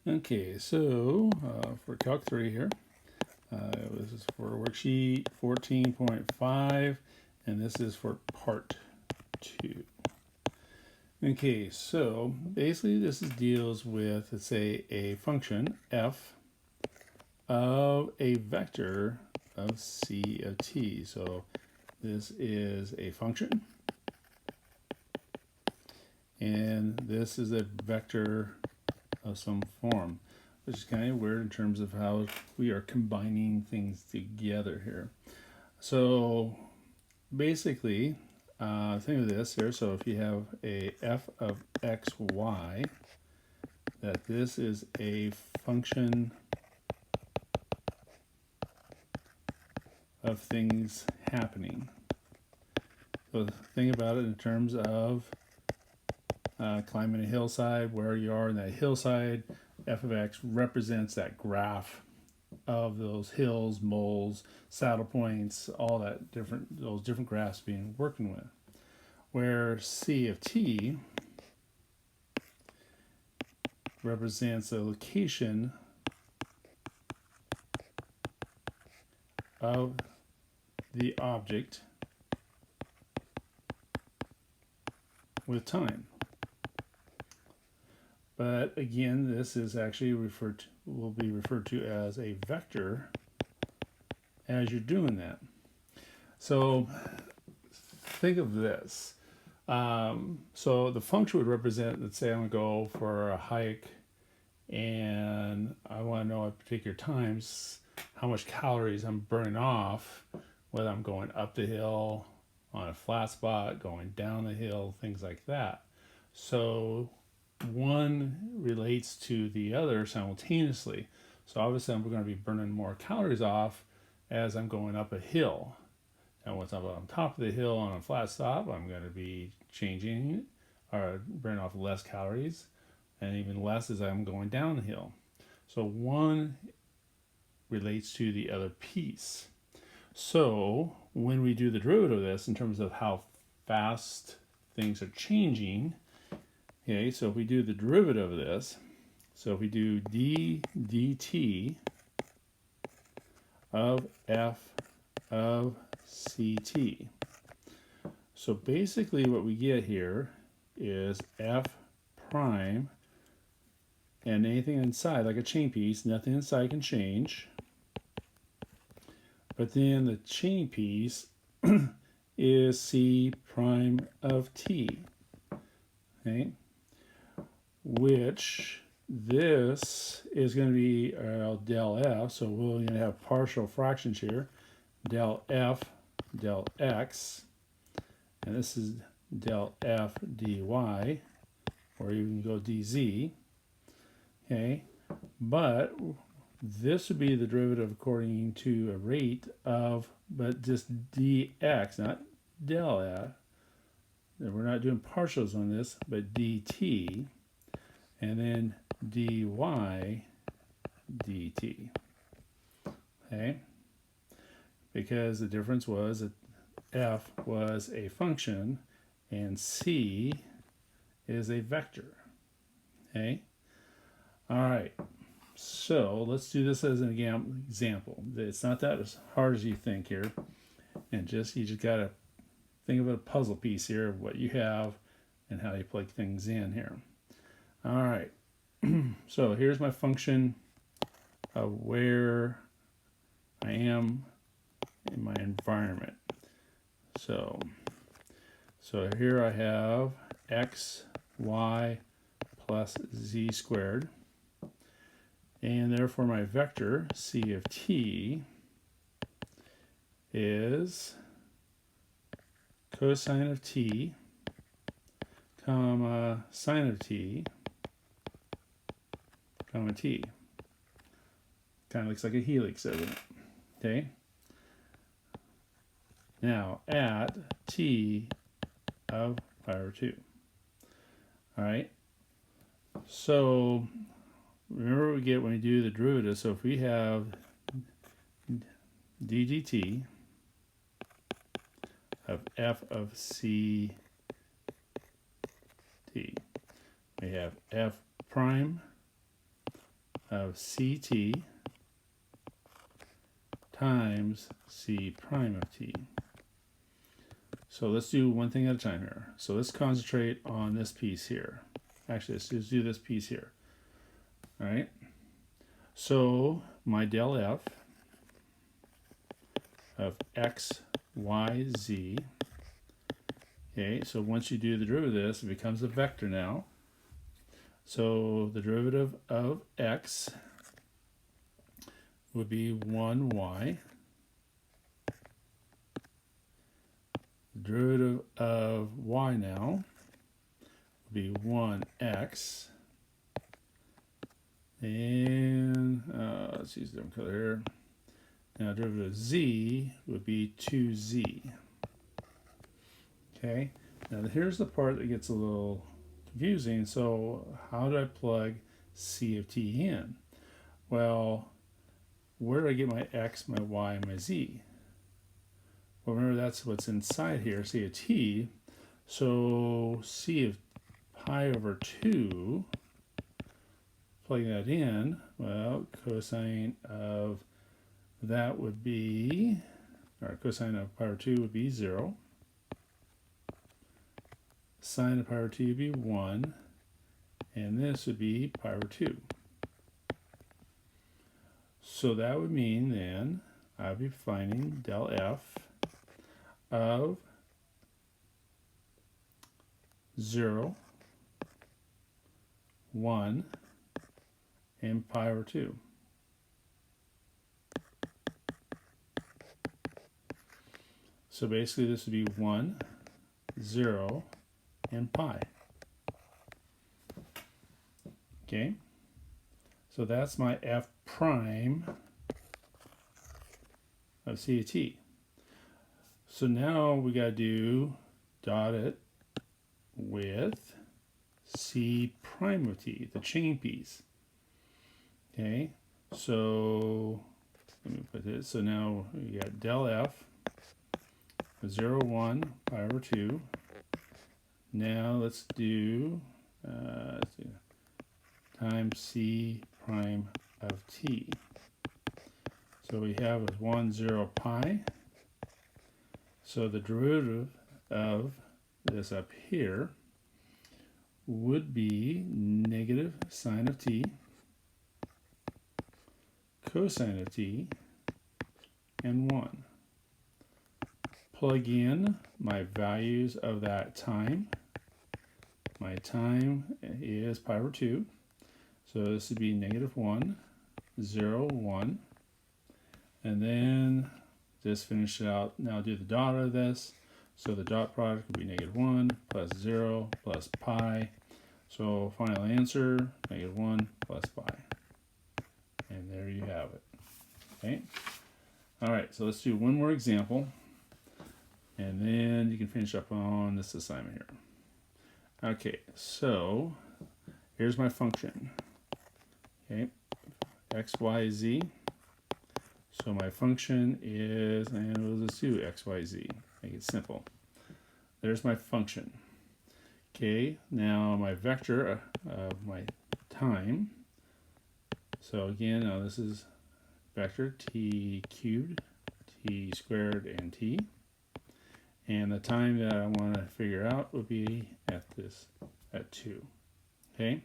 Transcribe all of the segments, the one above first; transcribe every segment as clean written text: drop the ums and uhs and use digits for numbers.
Okay, so for Calc 3 here, this is for worksheet 14.5, and this is for part 2. Okay, so basically this deals with, let's say, a function f of a vector of c of t. So this is a function, and this is a vector of some form, which is kind of weird in terms of how we are combining things together here. So basically, think of this here. So if you have a f of x, y, that this is a function of things happening. So think about it in terms of climbing a hillside, where you are in that hillside. F of x represents that graph of those hills, moles, saddle points, all that those different graphs being working with. Where c of t represents the location of the object with time. But again, this is actually will be referred to as a vector as you're doing that. So think of this. So the function would represent, let's say I'm going to go for a hike and I want to know at particular times how much calories I'm burning off, whether I'm going up the hill, on a flat spot, going down the hill, things like that. So one relates to the other simultaneously. So obviously I'm going to be burning more calories off as I'm going up a hill. And once I'm on top of the hill on a flat stop, I'm going to be changing or burning off less calories, and even less as I'm going down the hill. So one relates to the other piece. So when we do the derivative of this in terms of how fast things are changing, okay, so if we do the derivative of this, so if we do d dt of f of ct, so basically what we get here is f prime, and anything inside, like a chain piece, nothing inside can change. But then the chain piece is c prime of t, okay? Which this is going to be del f, so we're going to have partial fractions here, del f del x, and this is del f dy, or you can go dz, okay? But this would be the derivative according to a rate of, but just dx, not del f. We're not doing partials on this, but dt, and then dy dt. Okay? Because the difference was that f was a function and c is a vector. Okay? All right. So let's do this as an example. It's not that as hard as you think here, and you just gotta think of a puzzle piece here of what you have and how you plug things in here. All right. So here's my function of where I am in my environment. So here I have x, y plus z squared. And therefore my vector, c of t, is cosine of t, comma sine of t, comma t. Kind of looks like a helix, doesn't it? Okay. Now at t of pi over 2. All right. So remember what we get when we do the derivative. So if we have ddt of f of c t, we have f prime of CT times C prime of T. So let's do one thing at a time here. So let's concentrate on this piece here. Actually, let's just do this piece here. All right. So my del F of x, y, z. Okay, so once you do the derivative of this, it becomes a vector now. So the derivative of x would be 1y. The derivative of y now would be 1x. And let's use a different color here. Now derivative of z would be 2z. Okay, now here's the part that gets a little confusing. So how do I plug c of t in? Well, where do I get my x, my y, and my z? Well, remember that's what's inside here, c of t. So c of pi over 2, plug that in, well, cosine of that would be, or cosine of pi over 2 would be 0. Sine of pi over 2 would be 1. And this would be pi over 2. So that would mean then I would be finding del F of 0, 1, and pi over 2. So basically this would be 1, 0, and pi. Okay, so that's my f prime of c of t. So now we got to do dot it with c prime of t, the chain piece. Okay, so let me put this. So now we got del f 0, 1, pi over 2. Now let's do times c prime of t. So we have is 1, 0, pi. So the derivative of this up here would be negative sine of t, cosine of t, and 1. Plug in my values of that time. My time is pi over 2. So this would be negative 1, 0, 1. And then just finish it out. Now do the dot of this. So the dot product would be negative 1 plus 0 plus pi. So final answer, negative 1 plus pi. And there you have it. Okay. All right, so let's do one more example. And then you can finish up on this assignment here. Okay, so here's my function. Okay, x, y, z. So my function is, and we'll just do x, y, z. Make it simple. There's my function. Okay, now my vector of my time. So again, now this is vector t cubed, t squared, and t. And the time that I want to figure out would be at 2. Okay,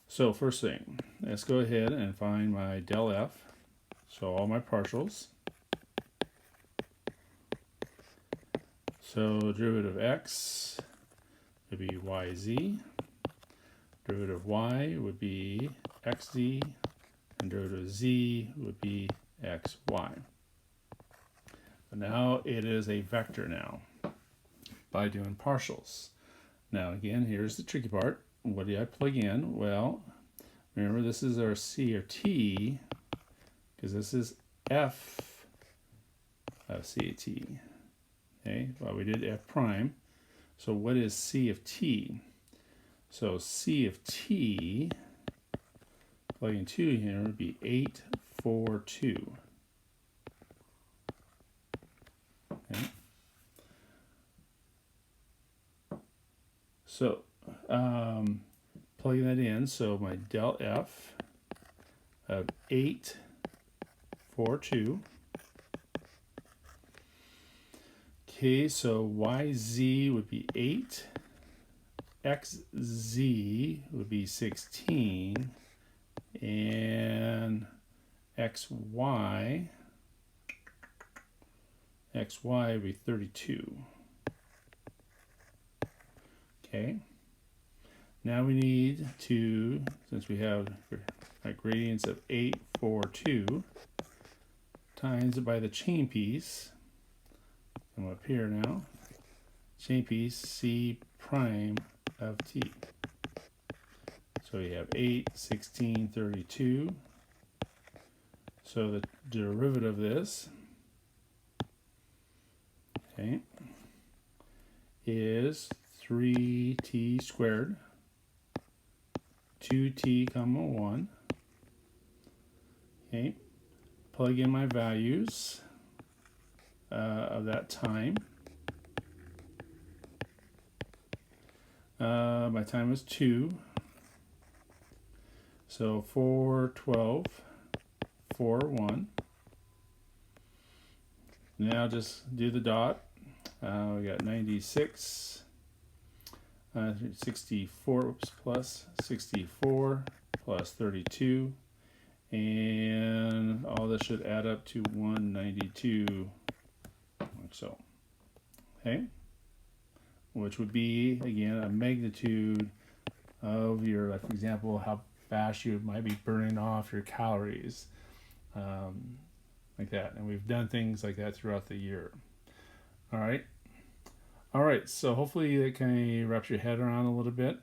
so first thing, let's go ahead and find my del f. So all my partials. So derivative of x would be yz. Derivative of y would be xz. And derivative of z would be xy. Now it is a vector now by doing partials. Now again, here's the tricky part. What do I plug in? Well, remember this is our c or t, because this is f of c of t. Okay, well we did f prime. So what is c of t? So c of t, plugging 2 here, would be 8, 4, 2. Okay. So plugging that in, so my del f of 842. Okay, so YZ would be 8, XZ would be 16, and XY would be 32. Okay, now we need to, since we have gradients of 8, 4, 2, times it by the chain piece. Come up here now. Chain piece C prime of T. So we have 8, 16, 32. So the derivative of this, okay, is 3t squared, 2t comma 1. Okay, plug in my values of that time. My time was 2. So 4, 12, 4, 1. Now just do the dot. We got 96, 64, oops, plus 64 plus 32. And all this should add up to 192, like so. Okay, which would be, again, a magnitude of your, like, for example, how fast you might be burning off your calories, like that. And we've done things like that throughout the year. All right, so hopefully that kind of wraps your head around a little bit.